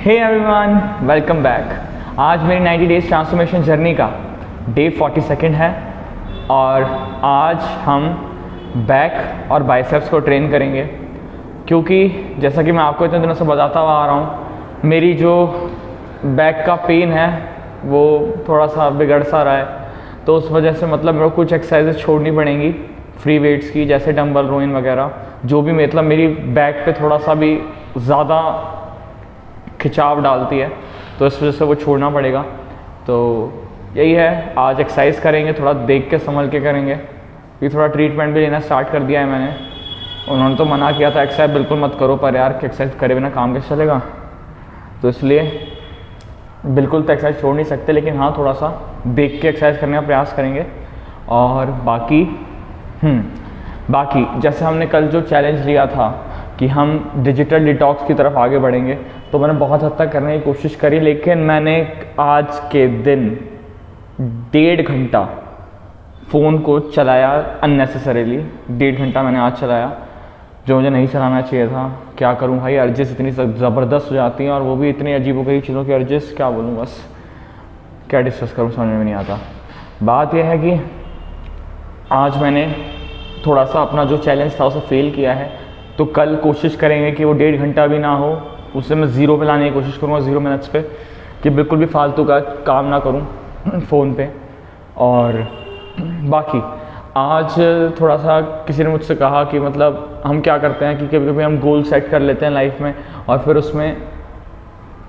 Hey everyone, welcome back. आज मेरी 90 days transformation journey का डे 42 है और आज हम बैक और बाइसेप्स को ट्रेन करेंगे, क्योंकि जैसा कि मैं आपको इतने दिनों से बताता हुआ आ रहा हूँ, मेरी जो बैक का पेन है वो थोड़ा सा बिगड़ सा रहा है। तो उस वजह से मतलब मेरे को कुछ एक्सरसाइजेज छोड़नी पड़ेंगी फ्री वेट्स की, जैसे डंबल रोइंग वगैरह, जो भी मतलब मेरी बैक पे थोड़ा सा भी ज़्यादा खिंचाव डालती है, तो इस वजह से वो छोड़ना पड़ेगा। तो यही है, आज एक्सरसाइज करेंगे, थोड़ा देख के संभल के करेंगे। ये थोड़ा ट्रीटमेंट भी लेना स्टार्ट कर दिया है मैंने। उन्होंने तो मना किया था एक्सरसाइज बिल्कुल मत करो, पर यार एक्सरसाइज करे बिना काम कैसे चलेगा, तो इसलिए बिल्कुल तो एक्सरसाइज छोड़ नहीं सकते, लेकिन हाँ थोड़ा सा देख के एक्सरसाइज करने का प्रयास करेंगे। और बाकी जैसे हमने कल जो चैलेंज लिया था कि हम डिजिटल डिटॉक्स की तरफ आगे बढ़ेंगे, तो मैंने बहुत हद तक करने की कोशिश करी, लेकिन मैंने आज के दिन 1.5 घंटा फ़ोन को चलाया अननेसेसरीली। 1.5 घंटा मैंने आज चलाया, जो मुझे नहीं चलाना चाहिए था। क्या करूं भाई, अर्जिस इतनी ज़बरदस्त हो जाती हैं और वो भी इतनी अजीबोगरीब चीज़ों की अर्जिस, क्या बोलूँ, बस क्या डिस्कस करूँ समझ में नहीं आता। बात यह है कि आज मैंने थोड़ा सा अपना जो चैलेंज था उसे फेल किया है, तो कल कोशिश करेंगे कि वो 1.5 घंटा भी ना हो, उसे मैं ज़ीरो पे लाने की कोशिश करूँगा, 0 मिनट्स पे, कि बिल्कुल भी फालतू का काम ना करूँ फ़ोन पे। और बाकी आज थोड़ा सा किसी ने मुझसे कहा कि मतलब हम क्या करते हैं कि कभी कभी हम गोल सेट कर लेते हैं लाइफ में और फिर उसमें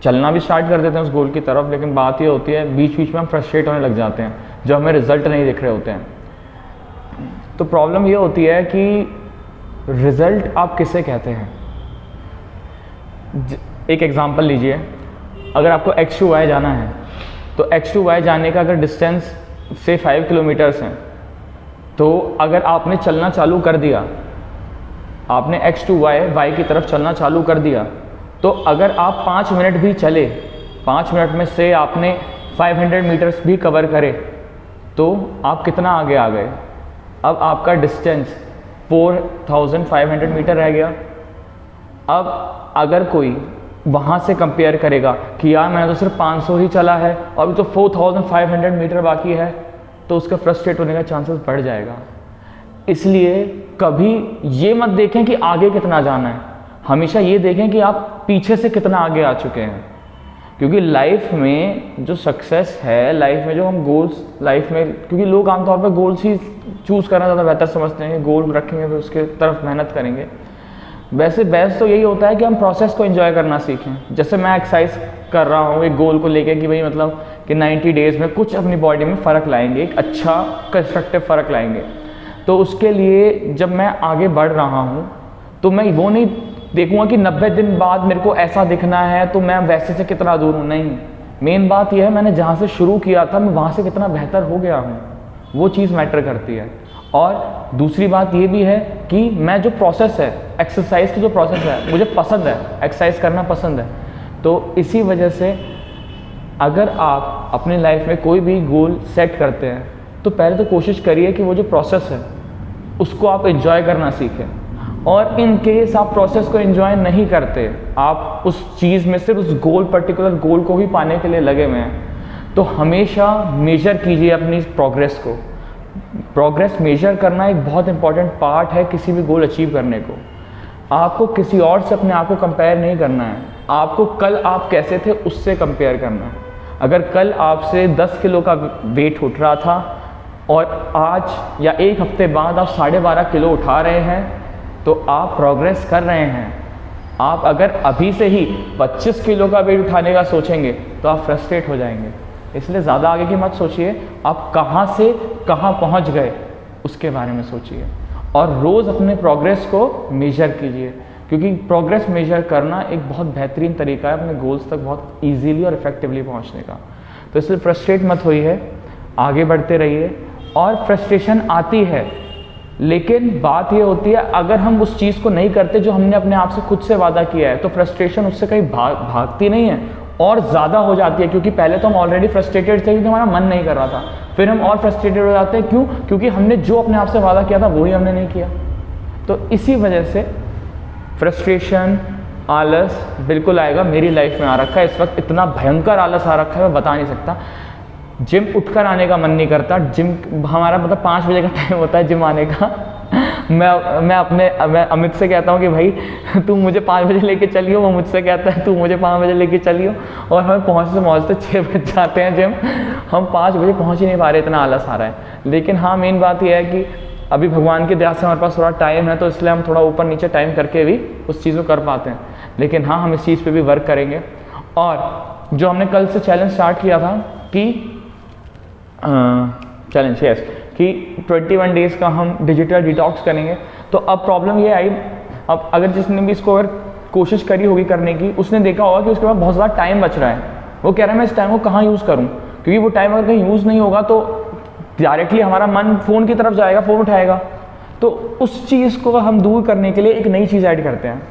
चलना भी स्टार्ट कर देते हैं उस गोल की तरफ, लेकिन बात ये होती है बीच बीच में हम फ्रस्ट्रेट होने लग जाते हैं जब हमें रिज़ल्ट नहीं दिख रहे होते हैं। तो प्रॉब्लम ये होती है कि रिज़ल्ट आप किसे कहते हैं। एक एग्जांपल लीजिए, अगर आपको x to y जाना है, तो x to y जाने का अगर डिस्टेंस से 5 किलोमीटर्स हैं, तो अगर आपने चलना चालू कर दिया, आपने x to y की तरफ चलना चालू कर दिया, तो अगर आप 5 मिनट भी चले, 5 मिनट में से आपने 500 मीटर्स भी कवर करे, तो आप कितना आगे आ गए। अब आपका डिस्टेंस 4500 मीटर रह गया। अब अगर कोई वहाँ से कंपेयर करेगा कि यार मैंने तो सिर्फ 500 ही चला है और अभी तो 4500 मीटर बाकी है, तो उसका फ्रस्ट्रेट होने का चांसेस बढ़ जाएगा। इसलिए कभी ये मत देखें कि आगे कितना जाना है, हमेशा ये देखें कि आप पीछे से कितना आगे आ चुके हैं। क्योंकि लाइफ में जो सक्सेस है, लाइफ में जो हम गोल्स, लाइफ में क्योंकि लोग आमतौर पर गोल्स ही चूज़ करना ज़्यादा बेहतर समझते हैं, गोल रखेंगे फिर उसके तरफ मेहनत करेंगे। वैसे बेस्ट तो यही होता है कि हम प्रोसेस को एंजॉय करना सीखें। जैसे मैं एक्सरसाइज कर रहा हूँ एक गोल को लेके कि भाई मतलब कि 90 डेज़ में कुछ अपनी बॉडी में फ़र्क लाएंगे, एक अच्छा कंस्ट्रक्टिव फ़र्क लाएंगे। तो उसके लिए जब मैं आगे बढ़ रहा हूँ, तो मैं वो नहीं देखूँगा कि 90 दिन बाद मेरे को ऐसा दिखना है तो मैं वैसे से कितना दूर हूँ। नहीं, मेन बात यह है मैंने जहाँ से शुरू किया था मैं वहाँ से कितना बेहतर हो गया हूँ, वो चीज़ मैटर करती है। और दूसरी बात ये भी है कि मैं जो प्रोसेस है, एक्सरसाइज की जो प्रोसेस है, मुझे पसंद है, एक्सरसाइज करना पसंद है। तो इसी वजह से अगर आप अपनी लाइफ में कोई भी गोल सेट करते हैं, तो पहले तो कोशिश करिए कि वो जो प्रोसेस है उसको आप एंजॉय करना सीखें। और इन केस आप प्रोसेस को एंजॉय नहीं करते, आप उस चीज़ में सिर्फ उस गोल, पर्टिकुलर गोल को ही पाने के लिए लगे हुए हैं, तो हमेशा मेजर कीजिए अपनी प्रोग्रेस को। प्रोग्रेस मेजर करना एक बहुत इंपॉर्टेंट पार्ट है किसी भी गोल अचीव करने को। आपको किसी और से अपने आप को कंपेयर नहीं करना है, आपको कल आप कैसे थे उससे कंपेयर करना है। अगर कल आपसे 10 किलो का वेट उठ रहा था और आज या एक हफ्ते बाद आप 12.5 किलो उठा रहे हैं, तो आप प्रोग्रेस कर रहे हैं। आप अगर अभी से ही 25 किलो का वेट उठाने का सोचेंगे तो आप फ्रस्ट्रेट हो जाएंगे। इसलिए ज़्यादा आगे की मत सोचिए, आप कहाँ से कहाँ पहुँच गए उसके बारे में सोचिए और रोज़ अपने प्रोग्रेस को मेजर कीजिए, क्योंकि प्रोग्रेस मेजर करना एक बहुत बेहतरीन तरीका है अपने गोल्स तक बहुत ईजीली और इफेक्टिवली पहुँचने का। तो इसलिए फ्रस्ट्रेट मत होइए, आगे बढ़ते रहिए। और फ्रस्ट्रेशन आती है, लेकिन बात ये होती है अगर हम उस चीज़ को नहीं करते जो हमने अपने आप से खुद से वादा किया है, तो फ्रस्ट्रेशन उससे कहीं भागती नहीं है और ज़्यादा हो जाती है। क्योंकि पहले तो हम ऑलरेडी फ्रस्ट्रेटेड थे क्योंकि हमारा मन नहीं कर रहा था, फिर हम और फ्रस्ट्रेटेड हो जाते हैं। क्यों? क्योंकि हमने जो अपने आप से वादा किया था वही हमने नहीं किया। तो इसी वजह से फ्रस्ट्रेशन, आलस बिल्कुल आएगा, मेरी लाइफ में आ रखा है इस वक्त, इतना भयंकर आलस आ रखा है मैं बता नहीं सकता। जिम उठकर आने का मन नहीं करता, जिम हमारा मतलब 5 बजे का टाइम होता है जिम आने का। मैं अमित से कहता हूँ कि भाई तू मुझे 5 बजे लेके चलियो, वो मुझसे कहता है तू मुझे 5 बजे लेके चलियो, और हमें पहुँचते 6 बज जाते हैं जिम, हम 5 बजे पहुँच ही नहीं पा रहे, इतना आलस आ रहा है। लेकिन हाँ, मेन बात यह है कि अभी भगवान की दया से हमारे पास थोड़ा टाइम है, तो इसलिए हम थोड़ा ऊपर नीचे टाइम करके भी उस चीज़ को कर पाते हैं। लेकिन हाँ, हम इस चीज़ पे भी वर्क करेंगे। और जो हमने कल से चैलेंज स्टार्ट किया था कि चैलेंज कि 21 डेज़ का हम डिजिटल डिटॉक्स करेंगे, तो अब प्रॉब्लम ये आई, अब अगर जिसने भी इसको अगर कोशिश करी होगी करने की, उसने देखा होगा कि उसके पास बहुत ज़्यादा टाइम बच रहा है। वो कह रहा है मैं इस टाइम को कहाँ यूज़ करूँ, क्योंकि वो टाइम अगर कहीं यूज़ नहीं होगा तो डायरेक्टली हमारा मन फ़ोन की तरफ जाएगा, फ़ोन उठाएगा। तो उस चीज़ को हम दूर करने के लिए एक नई चीज़ ऐड करते हैं।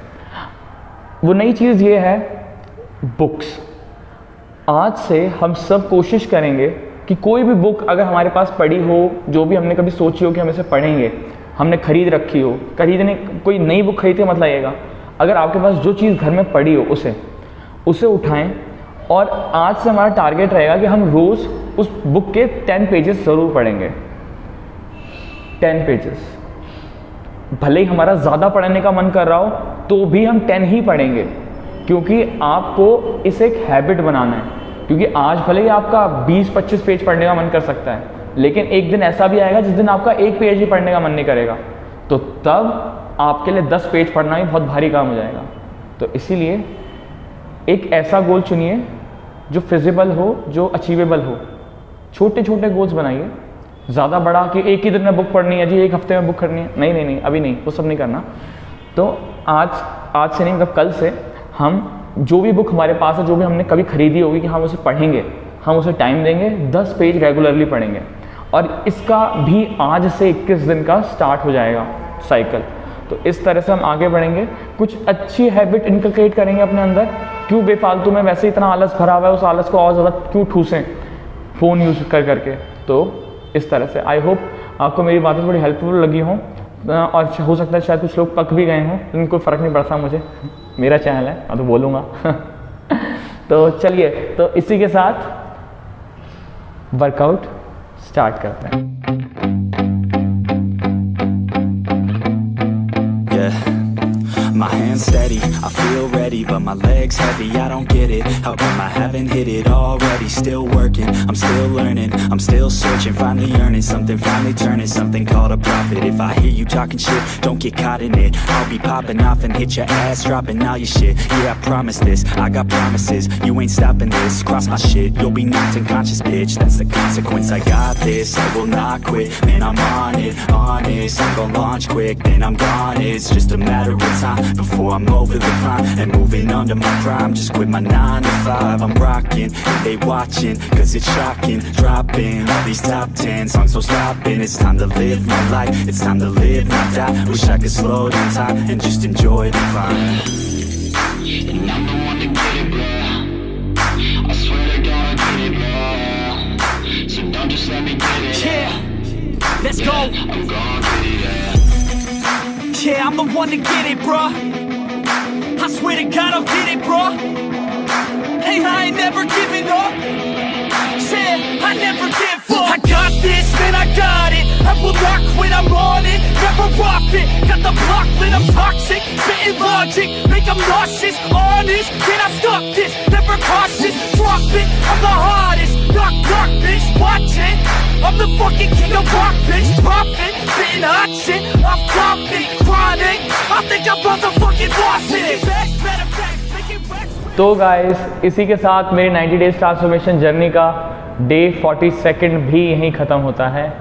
वो नई चीज़ ये है बुक्स। आज से हम सब कोशिश करेंगे कि कोई भी बुक अगर हमारे पास पड़ी हो, जो भी हमने कभी सोची हो कि हम इसे पढ़ेंगे, हमने खरीद रखी हो, खरीदने कोई नई बुक खरीद के मत लाइएगा, अगर आपके पास जो चीज़ घर में पड़ी हो उसे उठाएं। और आज से हमारा टारगेट रहेगा कि हम रोज़ उस बुक के 10 पेजेस ज़रूर पढ़ेंगे। 10 पेजेस, भले ही हमारा ज़्यादा पढ़ने का मन कर रहा हो तो भी हम 10 ही पढ़ेंगे, क्योंकि आपको इसे एक हैबिट बनाना है। क्योंकि आज भले ही आपका 20-25 पेज पढ़ने का मन कर सकता है, लेकिन एक दिन ऐसा भी आएगा जिस दिन आपका 1 पेज ही पढ़ने का मन नहीं करेगा, तो तब आपके लिए 10 पेज पढ़ना ही बहुत भारी काम हो जाएगा। तो इसीलिए एक ऐसा गोल चुनिए जो फिजिबल हो, जो अचीवेबल हो। छोटे छोटे गोल्स बनाइए, ज़्यादा बड़ा कि एक ही दिन में बुक पढ़नी है जी, एक हफ्ते में बुक करनी है, नहीं नहीं नहीं, अभी नहीं, वो सब नहीं करना। तो आज से नहीं, मतलब कल से हम जो भी बुक हमारे पास है, जो भी हमने कभी खरीदी होगी कि हम उसे पढ़ेंगे, हम उसे टाइम देंगे, 10 पेज रेगुलरली पढ़ेंगे। और इसका भी आज से 21 दिन का स्टार्ट हो जाएगा साइकिल। तो इस तरह से हम आगे बढ़ेंगे, कुछ अच्छी हैबिट इनकलकेट करेंगे अपने अंदर। क्यों बेफालतू में वैसे इतना आलस भरा हुआ है, उस आलस को और ज़्यादा क्यों ठूसें फ़ोन यूज़ कर करके। तो इस तरह से आई होप आपको मेरी बातें थोड़ी हेल्पफुल लगी हों, और हो सकता है शायद कुछ लोग पक भी गए हों, लेकिन कोई फ़र्क नहीं पड़ता मुझे, मेरा चैनल है, मैं तो बोलूँगा। तो चलिए, तो इसी के साथ वर्कआउट स्टार्ट करते हैं। My hands steady, I feel ready, but my legs heavy, I don't get it. How come I haven't hit it already? Still working, I'm still learning, I'm still searching, finally earning something, finally turning something called a profit. If I hear you talking shit, don't get caught in it. I'll be popping off and hit your ass, dropping all your shit. Yeah, I promise this, I got promises, you ain't stopping this. Cross my shit, you'll be knocked unconscious, bitch. That's the consequence, I got this, I will not quit. Man, I'm on it, honest, I'm gon' launch quick, then I'm gone. It's just a matter of time before I'm over the climb and moving under my prime. Just quit my 9 to 5, I'm rocking, and they watching, cause it's shocking. Dropping all these top 10 songs, so stopping. It's time to live my life, it's time to live, not die. Wish I could slow down time and just enjoy the climb. And I'm the one to get it, bro. I swear to God I get it, bro. So don't just let me get it. Yeah, let's go. I'm gon' get it, yeah. Yeah, I'm the one to get it, bruh. I swear to God I'll get it, bruh. Hey, I ain't never giving up. Yeah, I never give up. I got this, man, I got it. I will not quit, I'm on it. Never rock it. Got the block lit, I'm toxic. Spitting logic, make them nauseous. Honest, can I stop this? Never cautious, drop it. I'm the hottest. Knock, knock, bitch, watch it. I'm the fucking king of rock, bitch. Poppin', spitting hot shit. I'm topic, chronic. I think I'm motherfucking lost it. Matter of fact, making racks. तो guys, इसी के साथ मेरी 90 days transformation journey का day 42 भी यहीं ख़त्म होता है।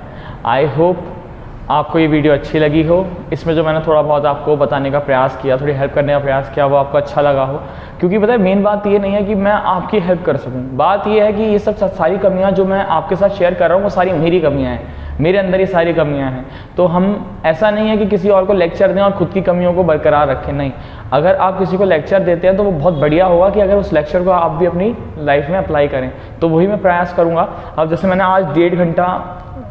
आई होप आपको ये वीडियो अच्छी लगी हो। इसमें जो मैंने थोड़ा बहुत आपको बताने का प्रयास किया, थोड़ी हेल्प करने का प्रयास किया, वो आपको अच्छा लगा हो। क्योंकि पता है मेन बात ये नहीं है कि मैं आपकी हेल्प कर सकूं, बात ये है कि ये सब सारी कमियां जो मैं आपके साथ शेयर कर रहा हूँ वो सारी मेरी कमियां हैं, मेरे अंदर ये सारी कमियां हैं। तो हम ऐसा नहीं है कि किसी और को लेक्चर दें और खुद की कमियों को बरकरार रखें, नहीं। अगर आप किसी को लेक्चर देते हैं तो वो बहुत बढ़िया होगा कि अगर उस लेक्चर को आप भी अपनी लाइफ में अप्लाई करें। तो वही मैं प्रयास करूँगा। अब जैसे मैंने आज 1.5 घंटा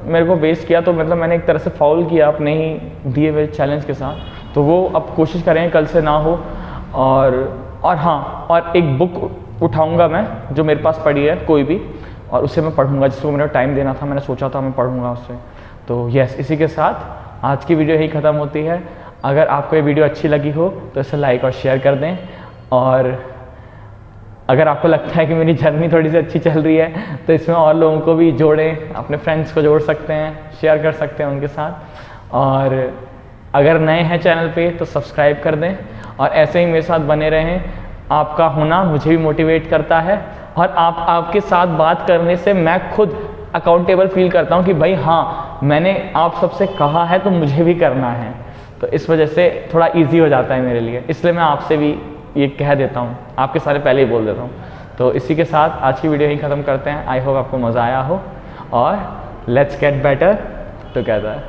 मेरे को वेस्ट किया, तो मतलब मैंने एक तरह से फाउल किया अपने ही दिए हुए चैलेंज के साथ। तो वो अब कोशिश करें कल से ना हो। और हाँ, और एक बुक उठाऊंगा मैं जो मेरे पास पड़ी है कोई भी, और उसे मैं पढ़ूंगा, जिसको मैंने टाइम देना था, मैंने सोचा था मैं पढ़ूंगा उससे। तो यस, इसी के साथ आज की वीडियो यही ख़त्म होती है। अगर आपको ये वीडियो अच्छी लगी हो तो इसे लाइक और शेयर कर दें, और अगर आपको लगता है कि मेरी जर्नी थोड़ी सी अच्छी चल रही है तो इसमें और लोगों को भी जोड़ें, अपने फ्रेंड्स को जोड़ सकते हैं, शेयर कर सकते हैं उनके साथ। और अगर नए हैं चैनल पे तो सब्सक्राइब कर दें, और ऐसे ही मेरे साथ बने रहें। आपका होना मुझे भी मोटिवेट करता है, और आपके साथ बात करने से मैं खुद अकाउंटेबल फील करता हूँ कि भाई हाँ, मैंने आप सबसे कहा है तो मुझे भी करना है। तो इस वजह से थोड़ा इजी हो जाता है मेरे लिए, इसलिए मैं आपसे भी ये कह देता हूँ, आपके सारे पहले ही बोल देता हूँ। तो इसी के साथ आज की वीडियो ही ख़त्म करते हैं। आई होप आपको मज़ा आया हो, और लेट्स गेट बेटर टुगेदर।